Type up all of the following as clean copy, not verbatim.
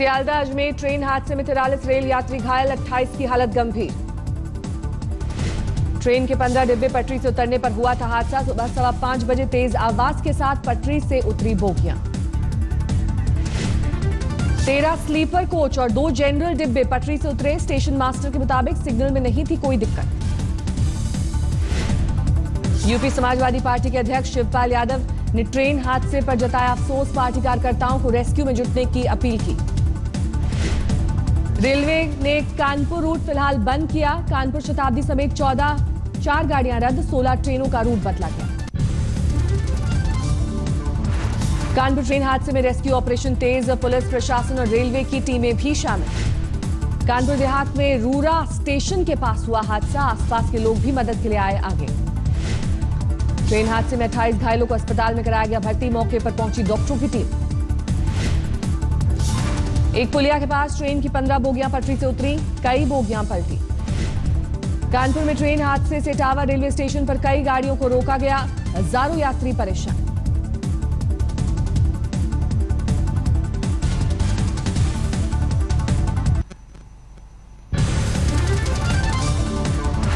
Sealdah Ajmer train हादसे में 43 rail यात्री घायल, 28 की हालत गंभीर। ट्रेन के 15 डिब्बे पटरी से उतरने पर हुआ था हादसा। सुबह 5:15 बजे तेज आवाज के साथ पटरी से उतरी बोगियां। 13 स्लीपर कोच और 2 जनरल डिब्बे पटरी से उतरे। स्टेशन मास्टर के मुताबिक सिग्नल में नहीं थी कोई दिक्कत। यूपी समाजवादी पार्टी के अध्यक्ष शिवपाल यादव ने ट्रेन हादसे पर जताया अफसोस। पार्टी कार्यकर्ताओं को रेस्क्यू में जुटने की अपील की। रेलवे ने कानपुर रूट फिलहाल बंद किया। कानपुर शताब्दी समेत 4 गाड़ियां रद्द, 16 ट्रेनों का रूट बदला गया। कानपुर ट्रेन हादसे में रेस्क्यू ऑपरेशन तेज, पुलिस प्रशासन और रेलवे की टीमें भी शामिल। कानपुर देहात में रूरा स्टेशन के पास हुआ हादसा, आसपास के लोग भी मदद के लिए आए आगे। ट्रेन हादसे में 28 घायलों को अस्पताल में कराया गया भर्ती। मौके पर पहुंची डॉक्टरों की टीम। एक पुलिया के पास ट्रेन की 15 बोगियां पटरी से उतरी, कई बोगियां पलटी। कानपुर में ट्रेन हादसे से इटावा रेलवे स्टेशन पर कई गाड़ियों को रोका गया, हजारों यात्री परेशान।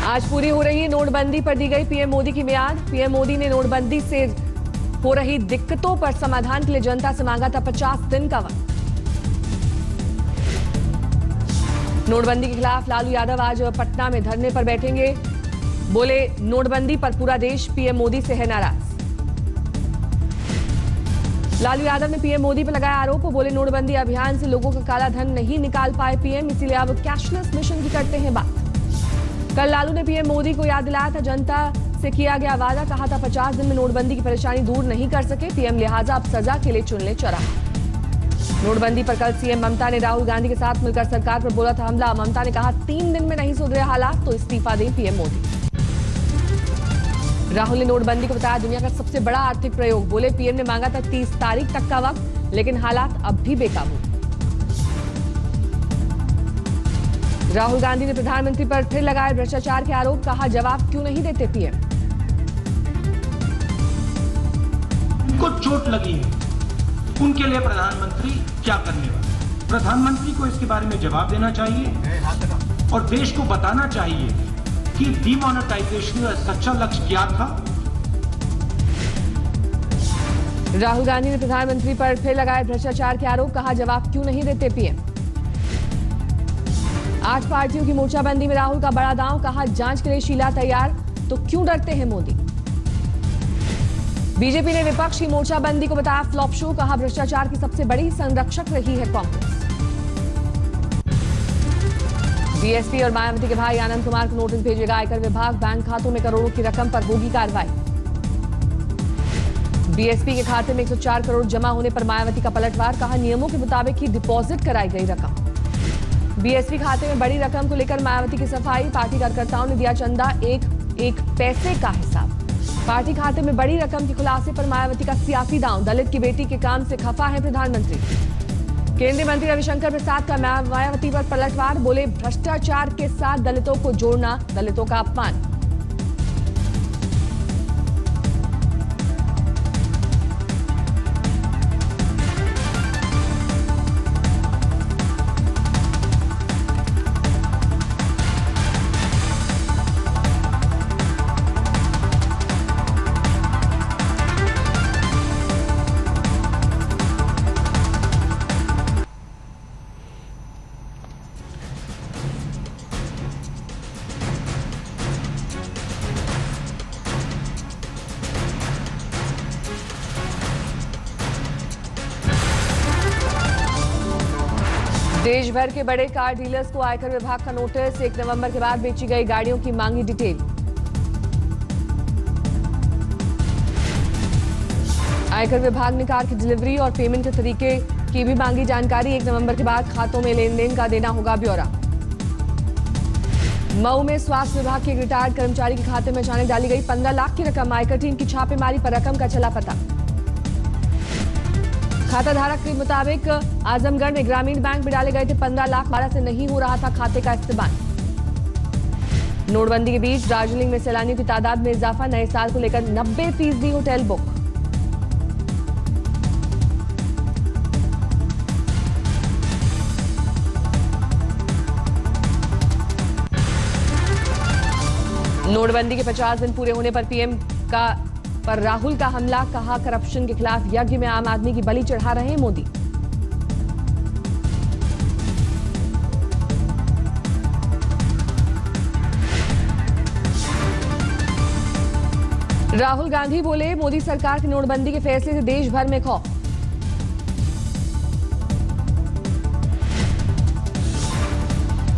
आज पूरी हो रही नोटबंदी पर दी गई पीएम मोदी की मियाद। पीएम मोदी ने नोटबंदी से हो रही दिक्कतों पर समाधान के लिए जनता से मांगा था 50 दिन का वक्त। नोटबंदी के खिलाफ लालू यादव आज पटना में धरने पर बैठेंगे। बोले नोटबंदी पर पूरा देश पीएम मोदी से है नाराज। लालू यादव ने पीएम मोदी पर लगाया आरोप। बोले नोटबंदी अभियान से लोगों का काला धन नहीं निकाल पाए पीएम, इसीलिए अब कैशलेस मिशन की करते हैं बात। कल लालू ने पीएम मोदी को याद दिलाया था जनता से किया गया वादा। कहा था 50 दिन में नोटबंदी की परेशानी दूर नहीं कर सके पीएम, लिहाजा अब सजा के लिए चुन ले चौराहा। नोटबंदी पर कल सीएम ममता ने राहुल गांधी के साथ मिलकर सरकार पर बोला था हमला। ममता ने कहा 3 दिन में नहीं सुधरे हालात तो इस्तीफा दें पीएम मोदी। राहुल ने नोटबंदी को बताया दुनिया का सबसे बड़ा आर्थिक प्रयोग। बोले पीएम ने मांगा था 30 तारीख तक का वक्त, लेकिन हालात अब भी बेकाबू। राहुल गांधी ने प्रधानमंत्री पर फिर लगाए भ्रष्टाचार के आरोप। कहा जवाब क्यों नहीं देते पीएम। उनको चोट लगी है, उनके लिए प्रधानमंत्री क्या करने वाले। प्रधानमंत्री को इसके बारे में जवाब देना चाहिए और देश को बताना चाहिए कि डिमोनेटाइजेशन का सच्चा लक्ष्य क्या था। राहुल गांधी ने प्रधानमंत्री पर फिर लगाए भ्रष्टाचार के आरोप। कहा जवाब क्यों नहीं देते पीएम। 8 पार्टियों की मोर्चाबंदी में राहुल का बड़ा दांव। कहा जांच के लिए शीला तैयार तो क्यों डरते हैं मोदी। बीजेपी ने विपक्ष की मोर्चाबंदी को बताया फ्लॉप शो। कहा भ्रष्टाचार की सबसे बड़ी संरक्षक रही है कांग्रेस। बीएसपी और मायावती के भाई आनंद कुमार को नोटिस भेजेगा आयकर विभाग। बैंक खातों में करोड़ों की रकम पर होगी कार्रवाई। बीएसपी के खाते में 104 करोड़ जमा होने पर मायावती का पलटवार। कहा नियमों के मुताबिक ही डिपॉजिट कराई गई रकम। बीएसपी खाते में बड़ी रकम को लेकर मायावती की सफाई। पार्टी कार्यकर्ताओं ने दिया चंदा, एक पैसे का हिसाब। पार्टी खाते में बड़ी रकम के खुलासे पर मायावती का सियासी दांव। दलित की बेटी के काम से खफा है प्रधानमंत्री। केंद्रीय मंत्री रविशंकर प्रसाद का मायावती पर पलटवार। बोले भ्रष्टाचार के साथ दलितों को जोड़ना दलितों का अपमान। देश भर के बड़े कार डीलर्स को आयकर विभाग का नोटिस। 1 नवंबर के बाद बेची गई गाड़ियों की मांगी डिटेल। आयकर विभाग ने कार की डिलीवरी और पेमेंट के तरीके की भी मांगी जानकारी। 1 नवंबर के बाद खातों में लेन देन का देना होगा ब्यौरा। मऊ में स्वास्थ्य विभाग के रिटायर्ड कर्मचारी के खाते में अचानक डाली गई 15 लाख की रकम। आयकर टीम की छापेमारी पर रकम का चला पता। खाता धारक के मुताबिक आजमगढ़ में ग्रामीण बैंक में डाले गए थे 15 लाख। 12 से नहीं हो रहा था खाते का इस्तेमाल। नोटबंदी के बीच दार्जिलिंग में सैलानियों की तादाद में इजाफा। नए साल को लेकर 90% होटल बुक। नोटबंदी के 50 दिन पूरे होने पर पीएम पर राहुल का हमला, कहा करप्शन के खिलाफ यज्ञ में आम आदमी की बलि चढ़ा रहे हैं मोदी। राहुल गांधी बोले, मोदी सरकार की नोटबंदी के फैसले से देश भर में खौफ।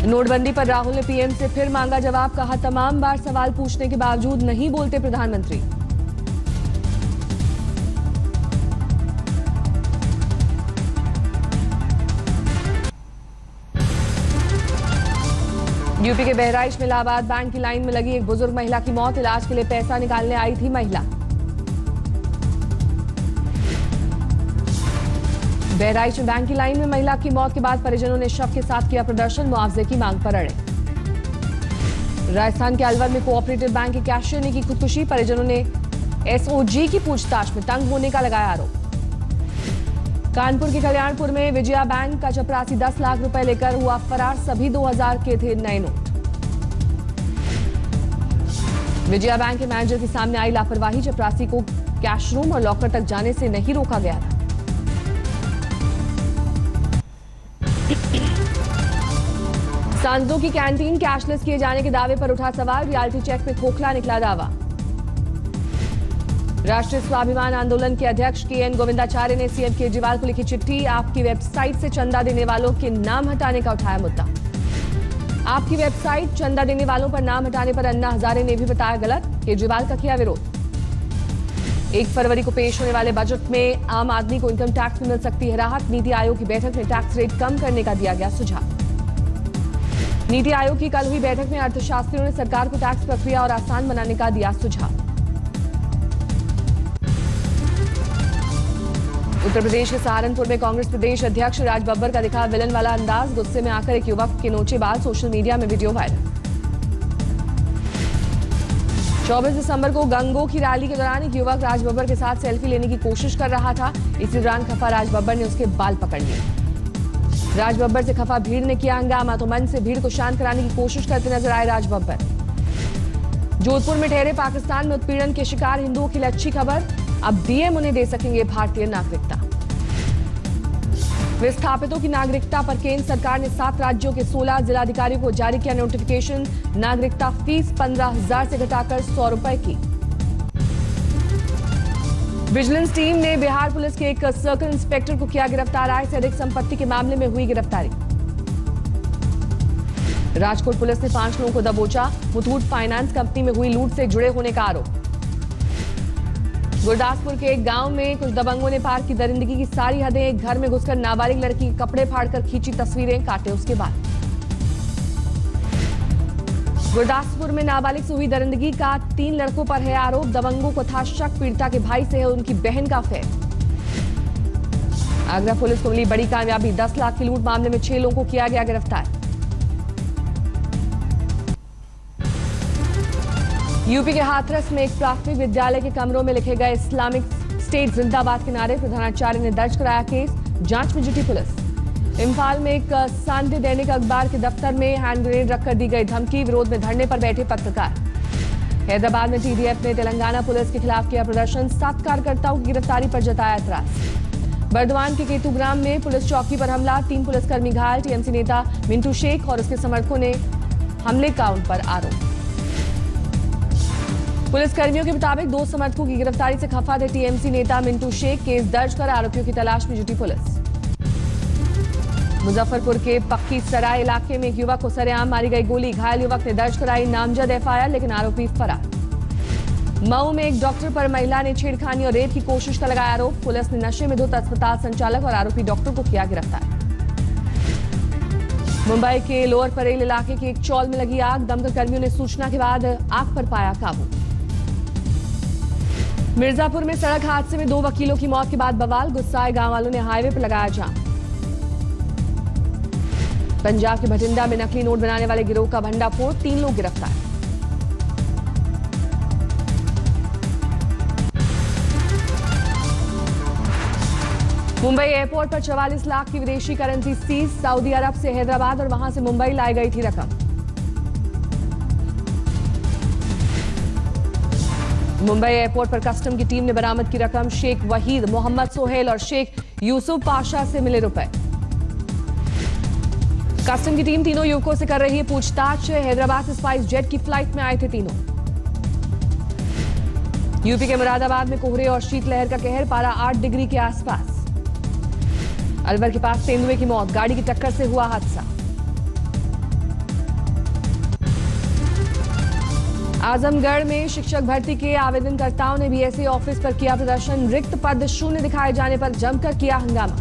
नोटबंदी पर राहुल ने पीएम से फिर मांगा जवाब, कहा तमाम बार सवाल पूछने के बावजूद नहीं बोलते प्रधानमंत्री। यूपी के बहराइच में इलाहाबाद बैंक की लाइन में लगी एक बुजुर्ग महिला की मौत, इलाज के लिए पैसा निकालने आई थी महिला। बहराइच में बैंक की लाइन में महिला की मौत के बाद परिजनों ने शव के साथ किया प्रदर्शन, मुआवजे की मांग पर अड़े। राजस्थान के अलवर में कोऑपरेटिव बैंक के कैशियर ने की खुदकुशी, परिजनों ने एसओजी की पूछताछ में तंग होने का लगाया आरोप। कानपुर के कल्याणपुर में विजया बैंक का चपरासी 10 लाख रुपए लेकर हुआ फरार, सभी 2000 के थे नए नोट। विजया बैंक के मैनेजर के सामने आई लापरवाही, चपरासी को कैश रूम और लॉकर तक जाने से नहीं रोका गया था। सांसदों की कैंटीन कैशलेस किए जाने के दावे पर उठा सवाल, रियलिटी चेक में खोखला निकला दावा। राष्ट्रीय स्वाभिमान आंदोलन के अध्यक्ष केएन गोविंदाचार्य ने सीएम केजरीवाल को लिखी चिट्ठी, आपकी वेबसाइट से चंदा देने वालों के नाम हटाने का उठाया मुद्दा। आपकी वेबसाइट चंदा देने वालों पर नाम हटाने पर अन्ना हजारे ने भी बताया गलत, केजरीवाल का किया विरोध। 1 फरवरी को पेश होने वाले बजट में आम आदमी को इनकम टैक्स में मिल सकती है राहत, नीति आयोग की बैठक में टैक्स रेट कम करने का दिया गया सुझाव। नीति आयोग की कल हुई बैठक में अर्थशास्त्रियों ने सरकार को टैक्स प्रक्रिया और आसान बनाने का दिया सुझाव। उत्तर प्रदेश के सहारनपुर में कांग्रेस प्रदेश अध्यक्ष राज बब्बर का दिखा विलन वाला अंदाज, गुस्से में आकर एक युवक के नोचे बाल, सोशल मीडिया में वीडियो वायरल। 24 दिसंबर को गंगो की रैली के दौरान एक युवक राज बब्बर के साथ सेल्फी लेने की कोशिश कर रहा था, इसी दौरान खफा राज बब्बर ने उसके बाल पकड़ लिए। राज बब्बर से खफा भीड़ ने किया हंगामा, तो मंच से भीड़ को शांत कराने की कोशिश करते नजर आए राज बब्बर। जोधपुर में ठहरे पाकिस्तान में उत्पीड़न के शिकार हिंदुओं के लिए अच्छी खबर, अब डीएम उन्हें दे सकेंगे भारतीय नागरिकता। विस्थापितों की नागरिकता पर केंद्र सरकार ने 7 राज्यों के 16 जिलाधिकारियों को जारी किया नोटिफिकेशन, नागरिकता फीस 15,000 से घटाकर 100 रुपए की। विजिलेंस टीम ने बिहार पुलिस के एक सर्कल इंस्पेक्टर को किया गिरफ्तार, आय से अधिक संपत्ति के मामले में हुई गिरफ्तारी। राजकोट पुलिस ने 5 लोगों को दबोचा, मुथूट फाइनेंस कंपनी में हुई लूट से जुड़े होने का आरोप। गुरदासपुर के एक गांव में कुछ दबंगों ने पार की दरिंदगी की सारी हदें, एक घर में घुसकर नाबालिग लड़की के कपड़े फाड़कर खींची तस्वीरें, काटे उसके बाद। गुरदासपुर में नाबालिग से हुई दरिंदगी का 3 लड़कों पर है आरोप, दबंगों को था शक, पीड़िता के भाई से है उनकी बहन का अफेयर। आगरा पुलिस को मिली बड़ी कामयाबी, 10 लाख की लूट मामले में 6 लोगों को किया गया गिरफ्तार। यूपी के हाथरस में एक प्राथमिक विद्यालय के कमरों में लिखे गए इस्लामिक स्टेट जिंदाबाद के नारे, प्रधानाचार्य ने दर्ज कराया केस, जांच में जुटी पुलिस। इम्फाल में एक सांध्य दैनिक अखबार के दफ्तर में हैंड ग्रेनेड रखकर दी गई धमकी, विरोध में धरने पर बैठे पत्रकार। हैदराबाद में टीडीएफ ने तेलंगाना पुलिस के खिलाफ किया प्रदर्शन, 7 कार्यकर्ताओं की गिरफ्तारी पर जताया ऐतराज। बर्दवान के केतुग्राम में पुलिस चौकी पर हमला, 3 पुलिसकर्मी घायल, टीएमसी नेता मिंटू शेख और उसके समर्थकों ने हमले का उन पर आरोप। पुलिसकर्मियों के मुताबिक 2 समर्थकों की गिरफ्तारी से खफा थे टीएमसी नेता मिंटू शेख, केस दर्ज कर आरोपियों की तलाश में जुटी पुलिस। मुजफ्फरपुर के पक्की सराय इलाके में एक युवक को सरेआम मारी गई गोली, घायल युवक ने दर्ज कराई नामजद एफआईआर, लेकिन आरोपी फरार। मऊ में एक डॉक्टर पर महिला ने छेड़खानी और रेप की कोशिश का लगाया आरोप, पुलिस ने नशे में धुत अस्पताल संचालक और आरोपी डॉक्टर को किया गिरफ्तार। मुंबई के लोअर परेल इलाके के एक चौल में लगी आग, दमकल कर्मियों ने सूचना के बाद आग पर पाया काबू। मिर्जापुर में सड़क हादसे में 2 वकीलों की मौत के बाद बवाल, गुस्साए गांव वालों ने हाईवे पर लगाया जाम। पंजाब के भटिंडा में नकली नोट बनाने वाले गिरोह का भंडाफोड़, 3 लोग गिरफ्तार। मुंबई एयरपोर्ट पर 44 लाख की विदेशी करेंसी सीज, सऊदी अरब से हैदराबाद और वहां से मुंबई लाई गई थी रकम। मुंबई एयरपोर्ट पर कस्टम की टीम ने बरामद की रकम शेख वहीद, मोहम्मद सोहेल और शेख यूसुफ पाशा से मिले रुपए। कस्टम की टीम तीनों युवकों से कर रही है पूछताछ। हैदराबाद से स्पाइस जेट की फ्लाइट में आए थे तीनों। यूपी के मुरादाबाद में कोहरे और शीतलहर का कहर, पारा 8 डिग्री के आसपास। अलवर के पास तेंदुए की मौत, गाड़ी की टक्कर से हुआ हादसा। आजमगढ़ में शिक्षक भर्ती के आवेदनकर्ताओं ने बीएसई ऑफिस पर किया प्रदर्शन। रिक्त पद शून्य दिखाए जाने पर जमकर किया हंगामा।